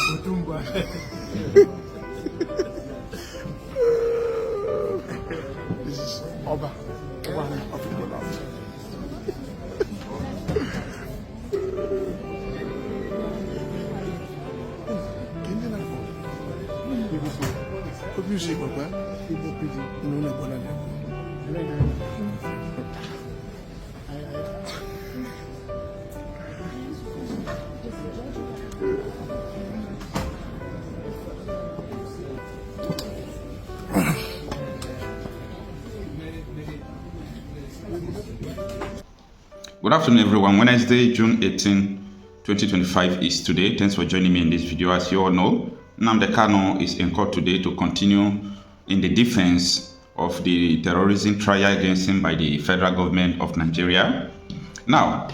This is Oba, one of the world. Music, Good afternoon, everyone. Wednesday, June 18, 2025 is today. Thanks for joining me in this video. As you all know, Nnamdi Kanu is in court today to continue in the defense of the terrorism trial against him by the federal government of Nigeria. Now,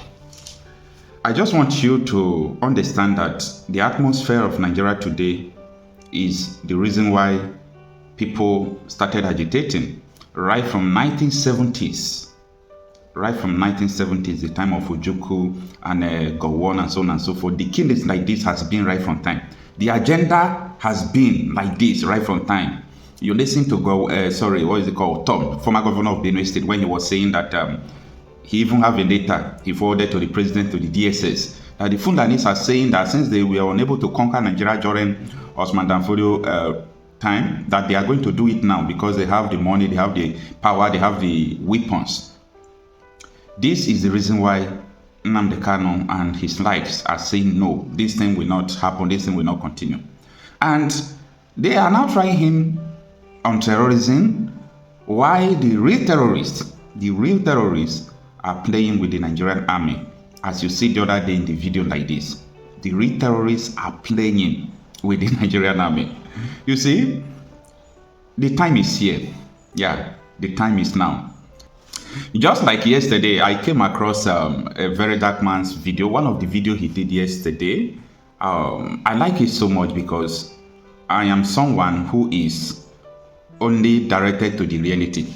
I just want you to understand that the atmosphere of Nigeria today is the reason why people started agitating right from 1970s. Right from 1970s, the time of Ojukwu and Gowon and so on and so forth. The killings like this has been right from time. The agenda has been like this right from time. You listen to Tom, former governor of Benue State, when he was saying that he even have a letter he forwarded to the president, to the DSS, that the Fulanis are saying that since they were unable to conquer Nigeria during Osman Danfodio time, that they are going to do it now because they have the money, they have the power, they have the weapons. This is the reason why Nnamdi Kanu and his likes are saying no, this thing will not happen, this thing will not continue. And they are now trying him on terrorism, while the real terrorists are playing with the Nigerian army. As you see the other day in the video like this, the real terrorists are playing with the Nigerian army. You see, the time is here. Yeah, the time is now. Just like yesterday, I came across a very dark man's video. One of the videos he did yesterday, I like it so much because I am someone who is only directed to the reality.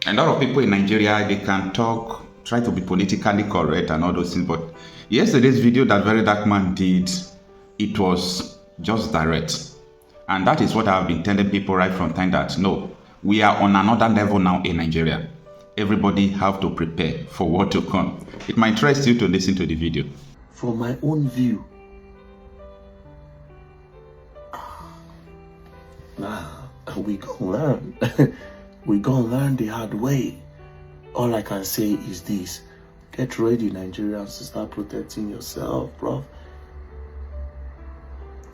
A lot of people in Nigeria, they can talk, try to be politically correct and all those things, but yesterday's video that very dark man did, it was just direct. And that is what I've been telling people right from time, that no, we are on another level now in Nigeria. Everybody have to prepare for what to come. It might interest you to listen to the video. From my own view, we gonna learn. We gonna learn the hard way. All I can say is this: get ready, Nigerians, to start protecting yourself, bro.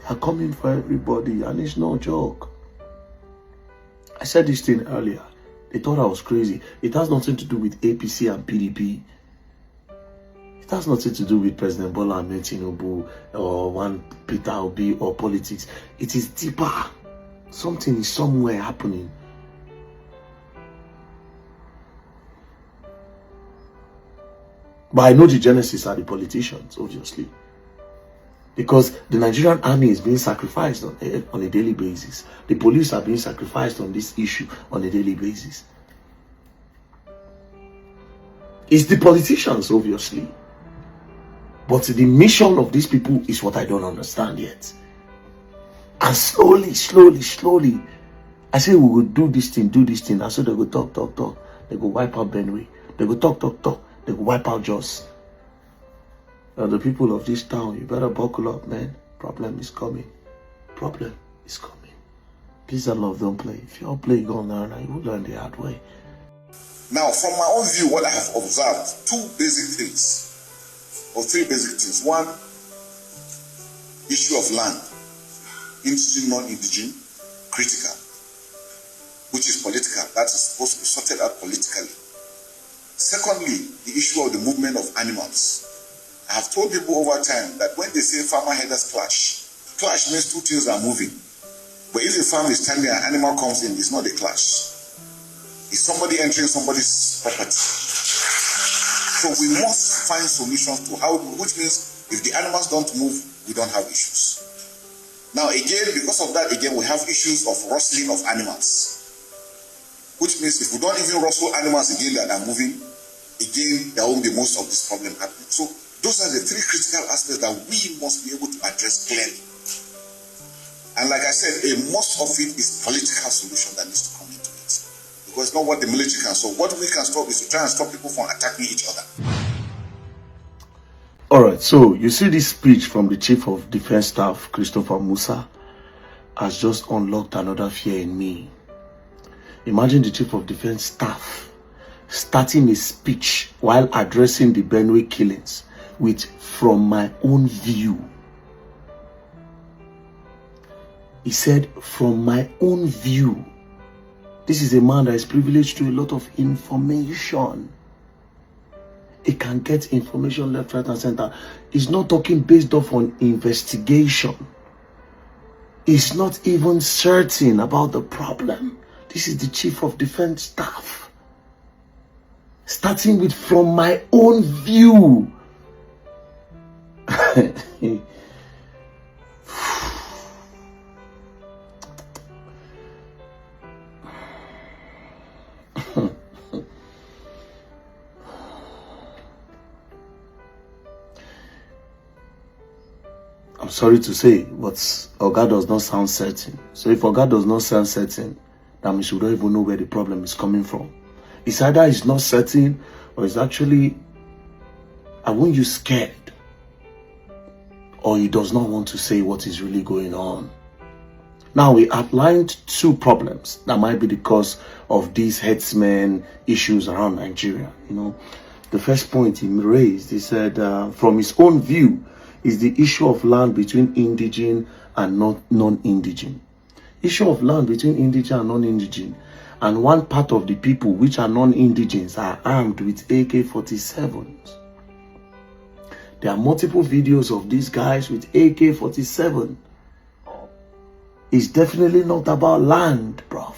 They're coming for everybody, and it's no joke. I said this thing earlier. They thought I was crazy. It has nothing to do with APC and PDP. It has nothing to do with President Bola Ahmed Tinubu or one Peter Obi or politics. It is deeper. Something is somewhere happening. But I know the genesis are the politicians, obviously. Because the Nigerian army is being sacrificed on a daily basis. The police are being sacrificed on this issue on a daily basis. It's the politicians, obviously. But the mission of these people is what I don't understand yet. And slowly, I say we will do this thing. And so they go talk. They go wipe out Benue. They go talk. They go wipe out Jos. Now the people of this town, you better buckle up, man. Problem is coming. Problem is coming. Please, I love, don't play. If you all play, go learn, and you will learn the hard way. Now, from my own view, what I have observed, two basic things, or three basic things. One, issue of land, indigenous, non-indigenous, critical, which is political. That is supposed to be sorted out politically. Secondly, the issue of the movement of animals. I have told people over time that when they say farmer herders clash means two things are moving. But if a farm is standing and an animal comes in, it's not a clash. It's somebody entering somebody's property. So we must find solutions to how, which means if the animals don't move, we don't have issues. Now again, because of that, again, we have issues of rustling of animals. Which means if we don't even rustle animals again that are moving, again, there won't be most of this problem happening. So those are the three critical aspects that we must be able to address clearly. And like I said, most of it is political solution that needs to come into it. Because it's not what the military can solve. What we can stop is to try and stop people from attacking each other. All right, so you see this speech from the Chief of Defense Staff, Christopher Musa, has just unlocked another fear in me. Imagine the Chief of Defense Staff starting a speech while addressing the Benue killings with "from my own view." He said, "from my own view." This is a man that is privileged to a lot of information. He can get information left, right, and center. He's not talking based off on investigation. He's not even certain about the problem. This is the Chief of Defense Staff. Starting with "from my own view." I'm sorry to say, but Oga does not sound certain. So if Oga does not sound certain, that means we don't even know where the problem is coming from. It's either he's not certain, or it's actually, I won't use scared, or he does not want to say what is really going on. Now, we outlined two problems that might be the cause of these headsmen issues around Nigeria. You know, the first point he raised, he said, from his own view, is the issue of land between indigene and non-indigene. Issue of land between indigene and non-indigene. And one part of the people which are non-indigenes are armed with AK-47s. There are multiple videos of these guys with AK-47. It's definitely not about land, bruv.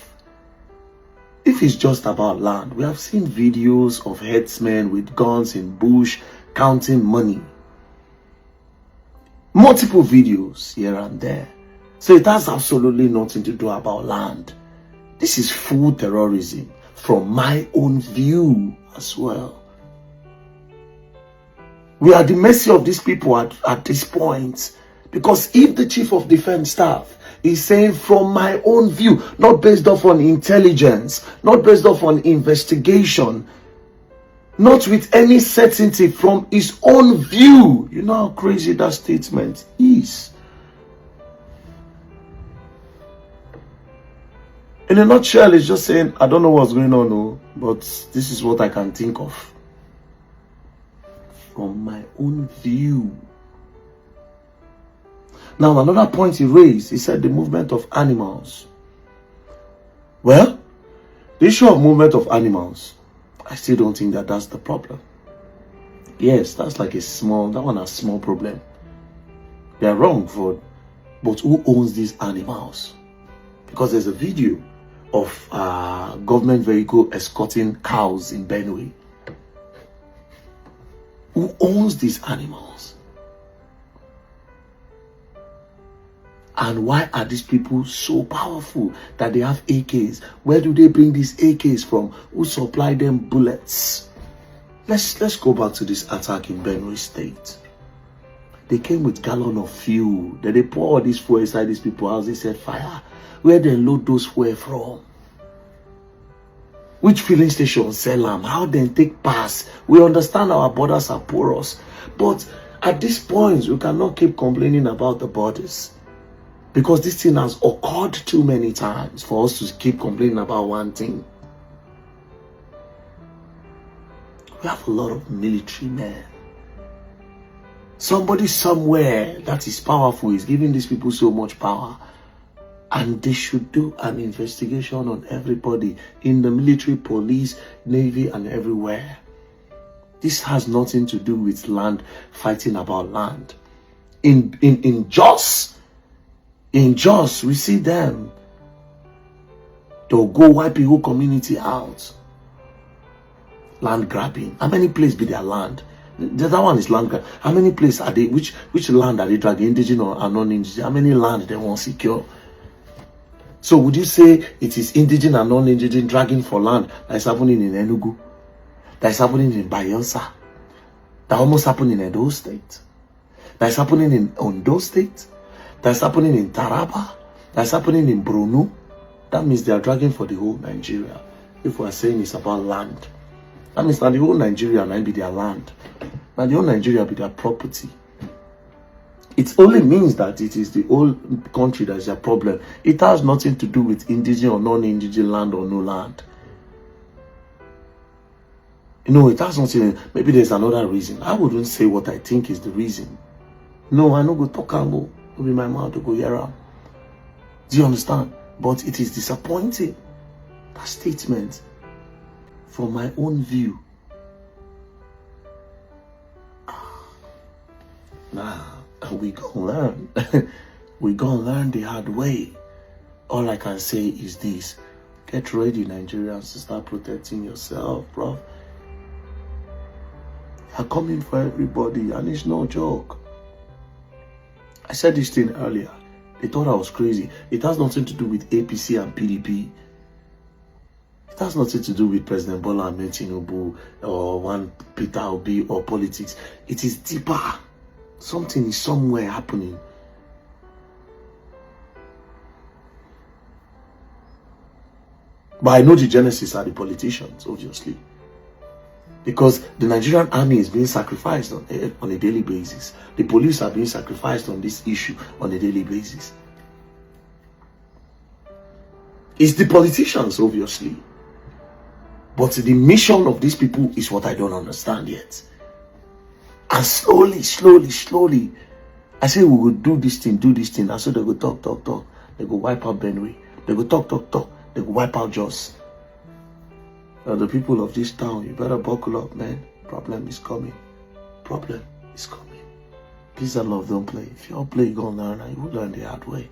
If it's just about land, we have seen videos of headsmen with guns in bush counting money. Multiple videos here and there. So it has absolutely nothing to do about land. This is full terrorism from my own view as well. We are at the mercy of these people at this point. Because if the Chief of Defense Staff is saying "from my own view," not based off on intelligence, not based off on investigation, not with any certainty, from his own view, you know how crazy that statement is. In a nutshell, it's just saying, I don't know what's going on, no, but this is what I can think of. From my own view. Now, another point he raised, he said the movement of animals. Well, the issue of movement of animals, I still don't think that that's the problem. Yes, that's like that one has a small problem. They are wrong but who owns these animals? Because there's a video of government vehicle escorting cows in Benue. Who owns these animals? And why are these people so powerful that they have AKs? Where do they bring these AKs from? Who supply them bullets? Let's go back to this attack in Benue State. They came with gallon of fuel. Then they pour all this fuel inside these people's house. They set fire. Where they load those fuel from? Which filling station sell them? How they take pass? We understand our borders are porous. But at this point, we cannot keep complaining about the borders. Because this thing has occurred too many times for us to keep complaining about one thing. We have a lot of military men. Somebody somewhere that is powerful is giving these people so much power. And they should do an investigation on everybody in the military, police, navy, and everywhere. This has nothing to do with land, fighting about land. In Jos, we see them. They'll go wipe the whole community out. Land grabbing. How many places be their land? The other one is land grab. How many places are they? Which land are they dragging? Indigenous or non-indigenous? How many land they want secure? So would you say it is indigenous and non-indigenous dragging for land that is happening in Enugu? That is happening in Bayelsa? That almost happened in Edo State? That is happening in Ondo State? That's happening in Taraba. that's happening in Brunei, that means they are dragging for the whole Nigeria. If we are saying it's about land, that means that the whole Nigeria might be their land. Now the whole Nigeria be their property. It only means that it is the whole country that is their problem. It has nothing to do with indigenous or non-indigenous land or no land. You know, it has nothing. Maybe there's another reason. I wouldn't say what I think is the reason. No, I no go talk and go. It'll be my mouth to go here around. Do you understand? But it is disappointing. That statement, from my own view. Nah, we gonna learn. We gonna learn the hard way. All I can say is this: get ready, Nigerians, to start protecting yourself, bro. They're coming for everybody, and it's no joke. I said this thing earlier. They thought I was crazy. It has nothing to do with APC and PDP. It has nothing to do with President Bola Ahmed Tinubu or one Peter Obi or politics. It is deeper. Something is somewhere happening. But I know the genesis are the politicians, obviously. Because the Nigerian army is being sacrificed on a daily basis. The police are being sacrificed on this issue on a daily basis. It's the politicians, obviously. But the mission of these people is what I don't understand yet. And slowly, I say we will do this thing. And so they go talk. They go wipe out Benue. They go talk. They go wipe out Jos. Now the people of this town, you better buckle up, man. Problem is coming. Peace and love don't play. If you all play, you're gonna learn, and you will learn the hard way.